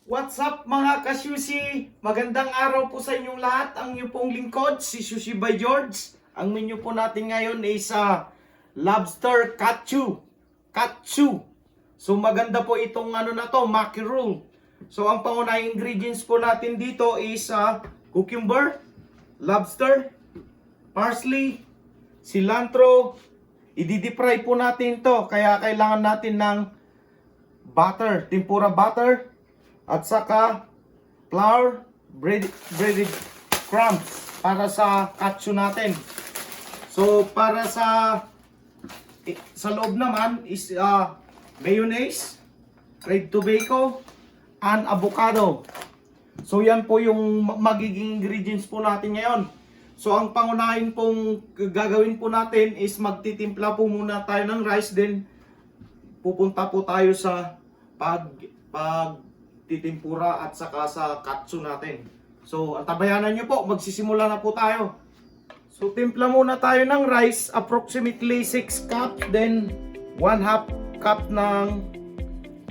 What's up mga ka-sushi? Magandang araw po sa inyong lahat. Ang inyong pong lingkod, si Sushibyjeorge. Ang menu po natin ngayon ay sa Lobster KATSU. KATSU. So maganda po itong na to, Maki roll. So ang pangunahing ingredients po natin dito is cucumber, lobster, parsley, cilantro. I-deep-fry po natin to. Kaya kailangan natin ng butter, tempura butter. At saka flour, breaded crumbs para sa katsu natin. So para sa loob naman is mayonnaise, red Tobeko, and avocado. So yan po yung magiging ingredients po natin ngayon. So ang pangunahin pong gagawin po natin is magtitimpla po muna tayo ng rice, then pupunta po tayo sa titimpura at saka sa katsu natin. So, antabayanan nyo po, magsisimula na po tayo. So, timpla muna tayo ng rice, approximately 6 cups, then 1/2 cup ng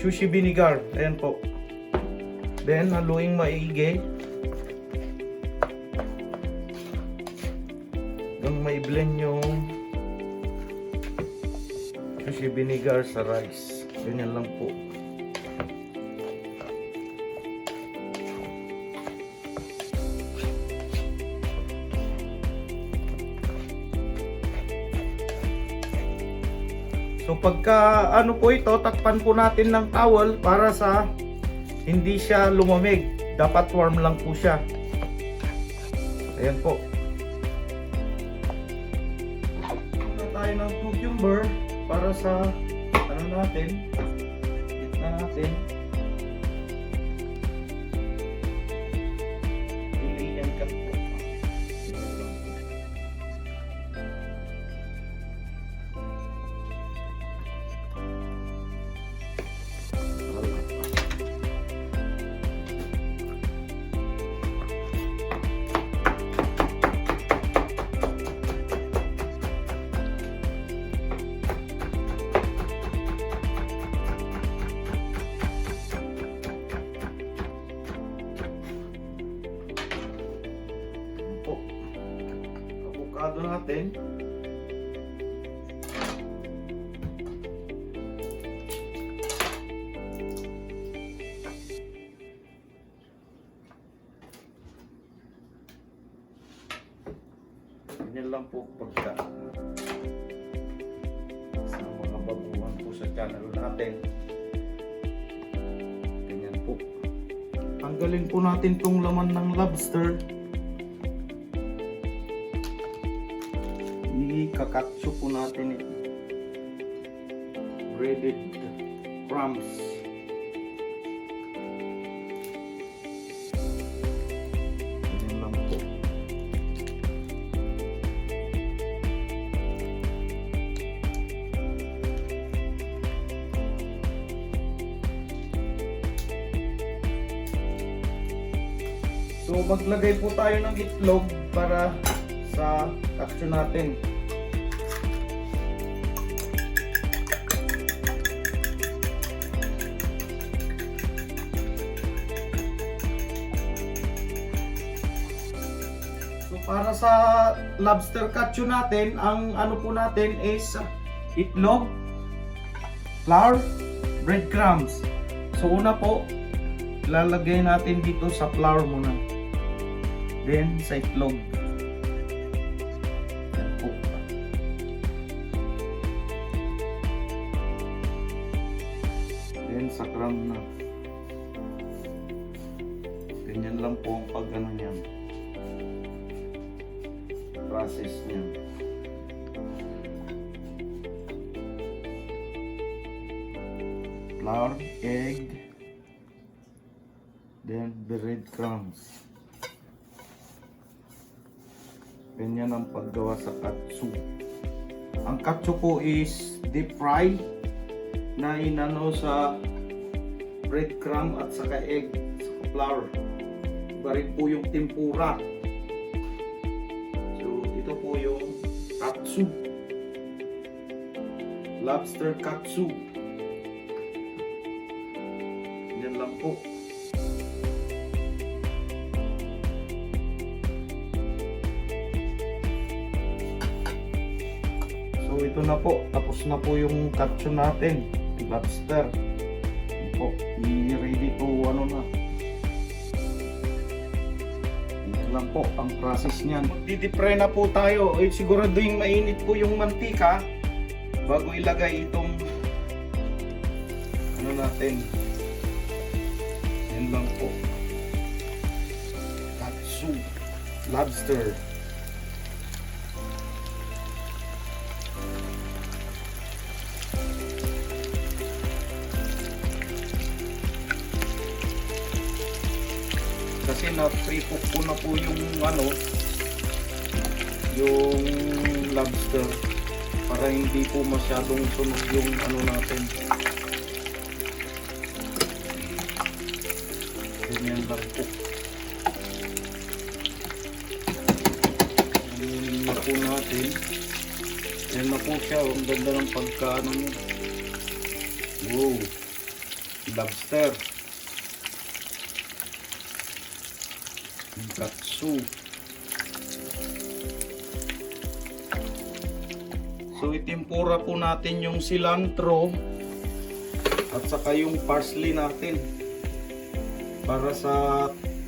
sushi vinegar. Ayan po. Then, haluing maigi. Hanggang mai-blend yung sushi vinegar sa rice. Ganyan lang po. So pagka po ito, takpan po natin ng towel para sa hindi siya lumamig. Dapat warm lang po siya. Ayan po. Punta tayo ng cucumber para sa natin. Gitna natin. Pilihan ka po. Avocado natin. Ganyan lang po pagka sa mga baguhan po sa channel natin. Ganyan po. Tanggalin po natin tong laman ng lobster. Kakatsu po natin ito. Breaded crumbs. Ganyan lang po. So maglagay po tayo ng itlog para sa katsu natin. Para sa lobster katsu natin, ang po natin is itlog, flour, breadcrumbs. So una po, lalagay natin dito sa flour muna. Then sa itlog. Yan po. Then sa crumb na. Ganyan lang po ang pag-ano niyan. Process niya. Flour, egg, then breadcrumbs. Ganyan ang paggawa sa katsu. Ang katsu po is deep fry na inano sa breadcrumb at saka egg, saka flour. Iba rin po yung tempura. Ito po yung katsu. Lobster katsu. Yan lang po. na po. Tapos na po yung katsu natin. Lobster. Yan po. I-ready to ano na. Ito lang po ang process niyan. Magdi-deep-fry na po tayo. Siguraduhin mainit po yung mantika bago ilagay itong ano natin. Yan lang po. Katsu. Lobster. Kasi na-pre-cook ko na po yung ano, yung lobster para hindi po masyadong sunog yung ano natin. Ganyan lang po. Anunin na po natin. Yan na po siya. Ang ganda ng pagkaano niya. Wow! Lobster. Katsu. So itimpura po natin yung cilantro at saka yung parsley natin para sa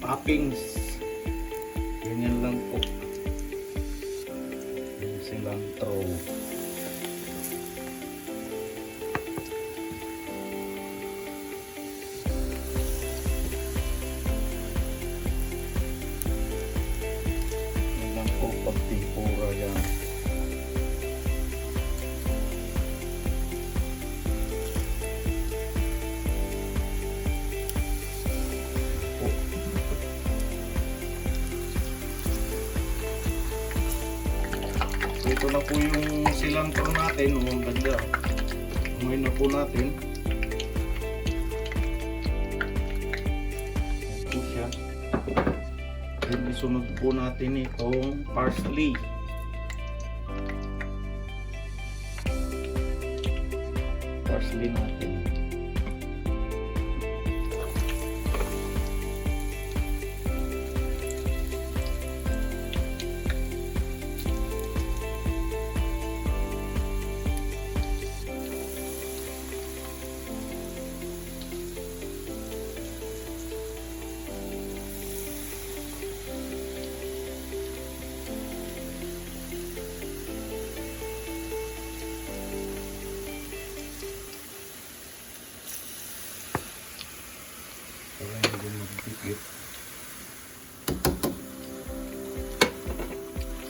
toppings. Ganyan lang po yung cilantro. Tempura yan. Ito na po yung cilantro natin. Ang ganda. Ngayon na po natin. Ito siya. Then isunod po natin itong parsley. Parsley natin.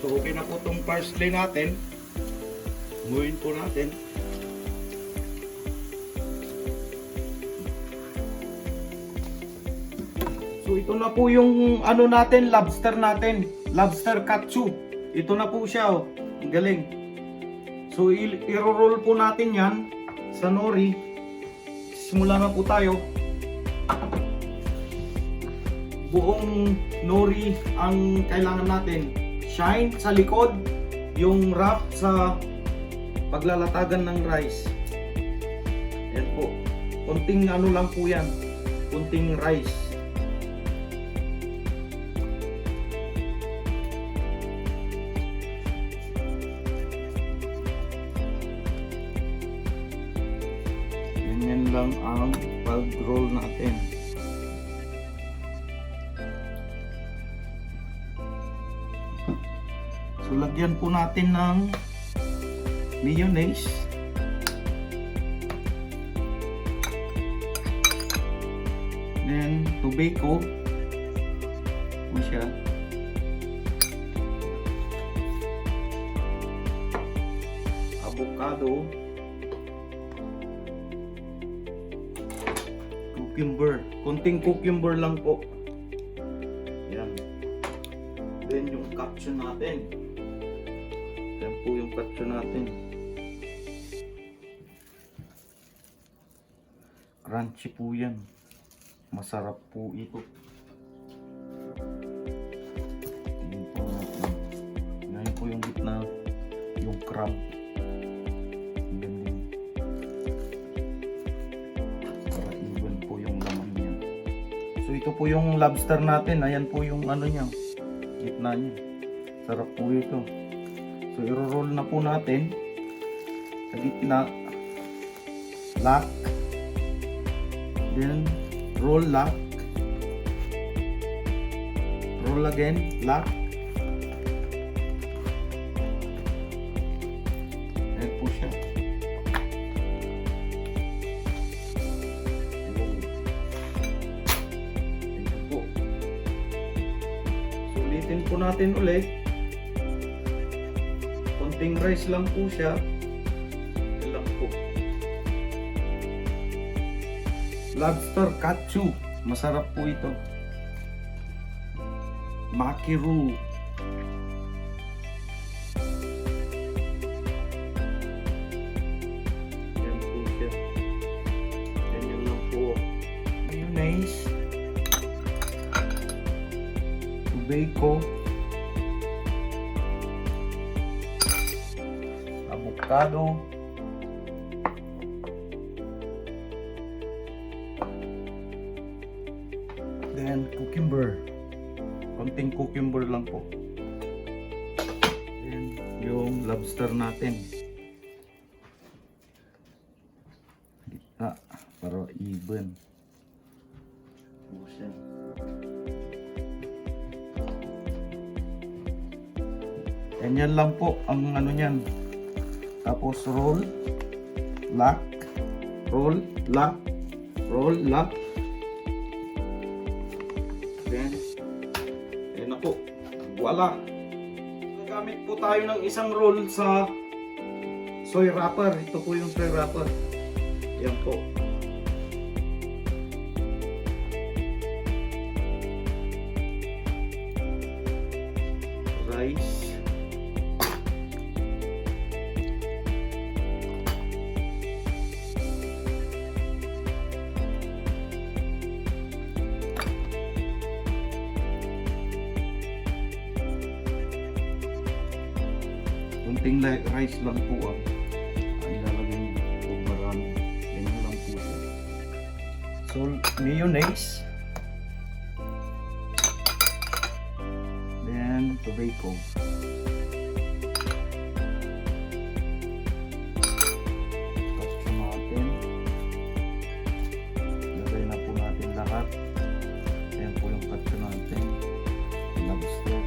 So okay na po itong parsley natin. Muhin po natin. So ito na po yung ano natin, lobster natin. Lobster katsu. Ito na po siya, oh. Ang galing. So i-roll po natin yan sa nori. Simula na po tayo. Buong nori ang kailangan natin. Shine sa likod, yung wrap sa paglalatagan ng rice. Yan po. Kunting ano lang po yan. Kunting rice. Ganyan lang ang pag-roll natin. So lagyan po natin ng mayonnaise. Then Tobeko. Po siya. Avocado. Cucumber. Konting cucumber lang po. Yan. Then yung katsu natin. Yan po yung katsu natin. Crunchy po yan. Masarap po ito. Yan po natin. Yan po yung gitna. Yung crab. Yan din. Para even po yung laman niya. So ito po yung lobster natin. Ayan po yung ano niya. Gitna niya. Sarap po ito. So i-roll na po natin. sa gitna, lock, then roll, lock, roll again, lock. Ayan po siya. Ayan po. Sulitin po natin ulit. Konting rice lang po siya. Ayan lang po. Lobster KATSU. Masarap po ito. Maki roux. Yan po siya. Yan lang po. Mayonnaise. Tobeko. Avocado. Then cucumber. Konting cucumber lang po. Then yung lobster natin. Gitna para even. Ganyan lang po ang ano niyan. Tapos roll, lock, roll, lock, roll, lock. Then, ayan na po. Voila! Nagamit po tayo ng isang roll sa soy wrapper. Ito po yung soy wrapper. Ayan po. Rice. Kunting rice lang po ang ilalagay po marami. Ganyan lang po siya. So, mayonnaise. Then, Tobeko. Katsu natin. Lagay na po natin lahat. Ayan po yung katsu natin. Lobster.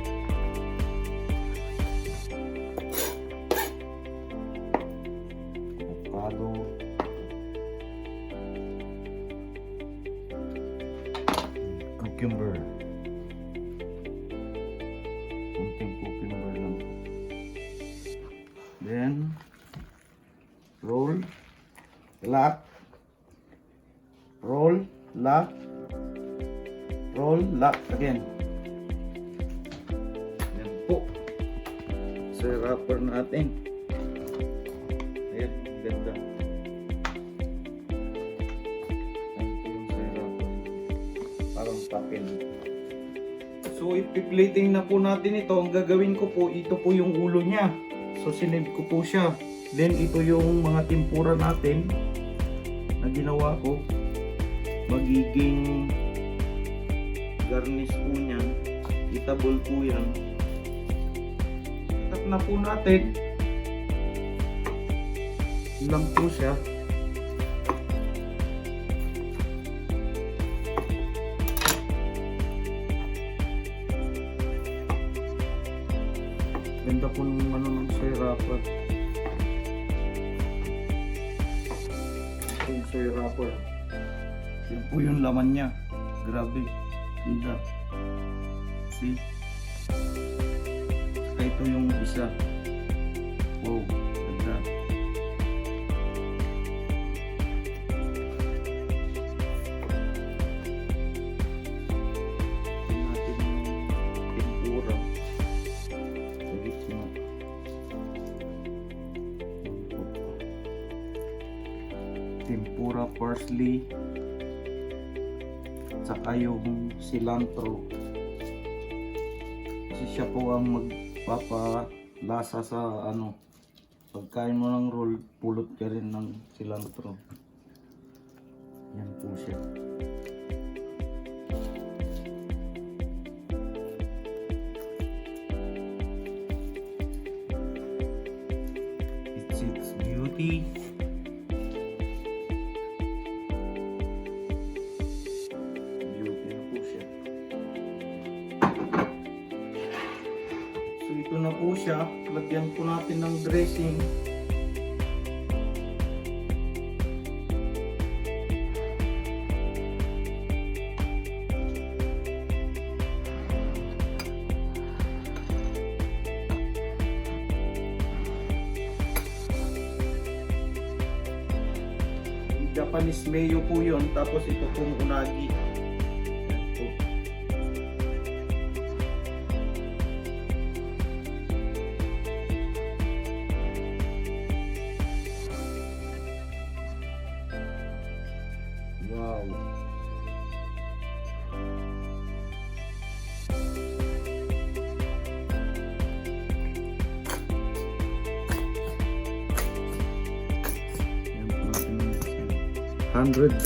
Avocado. Cucumber. Kunting cucumber lang. Then roll, lock, roll, lock, roll, lock again. Yan po. So wrapper natin. Ayan, ganda. Ayan po yung sa wrapper. Parang papel. So ipi-plating na po natin ito. Ang gagawin ko po, ito po yung ulo niya. So sinave ko po siya. Then ito yung mga tempura natin na ginawa ko. Magiging garnish po niyan. Eatable po yan. Cut na po natin. Lang po siya. Ganda po ng ano ng soy wrapper. Yung soy wrapper. Yun po yung laman niya. Grabe. Ganda. See? Ito yung isa. Wow. Ganda. Tempura, parsley, saka yung cilantro. Kasi siya po ang magpapalasa sa ano. Pagkain mo ng roll, pulot ka rin ng cilantro. Yan po siya. It's beauty. siya. Lagyan po natin ng dressing. Japanese mayo po yun. Tapos ito pong unagi. Wow. $100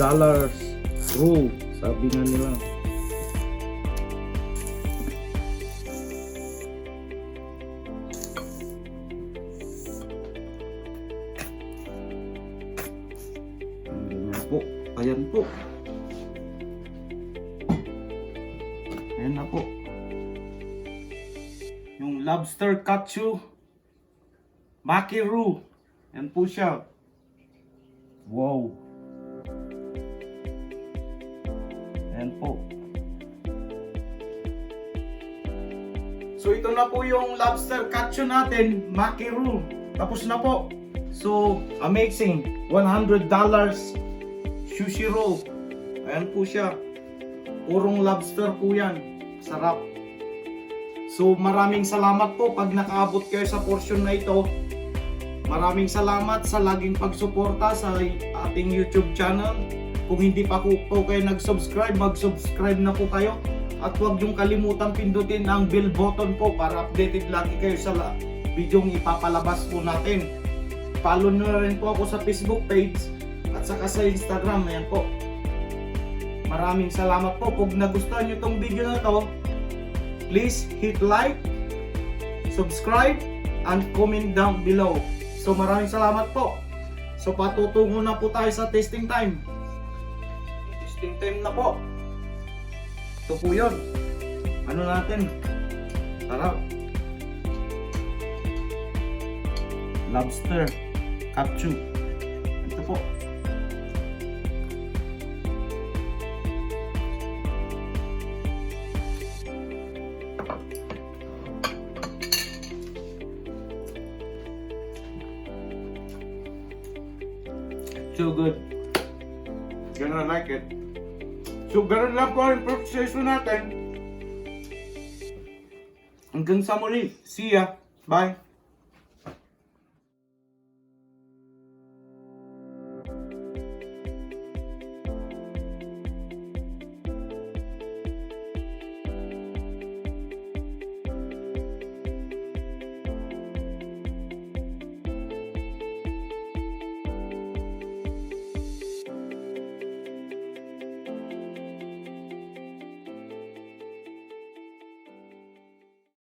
rule, sabi nga nila. Ganyan po. Ayan po. Ayan na po. Yung lobster KATSU Maki roux. Ayan po siya. Wow. Ayan po. So ito na po yung lobster KATSU natin, Maki roux. Tapos na po. So amazing. $100 sushi roll. Ayan po siya. Purong lobster po yan. Sarap. So maraming salamat po pag nakaabot kayo sa portion na ito. Maraming salamat sa laging pagsuporta sa ating YouTube channel. Kung hindi pa po kayo nag-subscribe, mag-subscribe na po kayo. At huwag niyong kalimutan pindutin ang bell button po para updated lagi kayo sa video ng ipapalabas po natin. Follow nyo na rin po ako sa Facebook page at saka sa Instagram. Ayan po. Maraming salamat po. Kung nagustuhan nyo itong video na to, please hit like, subscribe, and comment down below. So maraming salamat po. So patutungo na po tayo sa testing time. Testing time na po. Ito po yun. Ano natin? Tara. Lobster KATSU. Ito po. So good. Gonna like it. So ganun lang po ang proseso natin. Hanggang sa muli. See ya. Bye.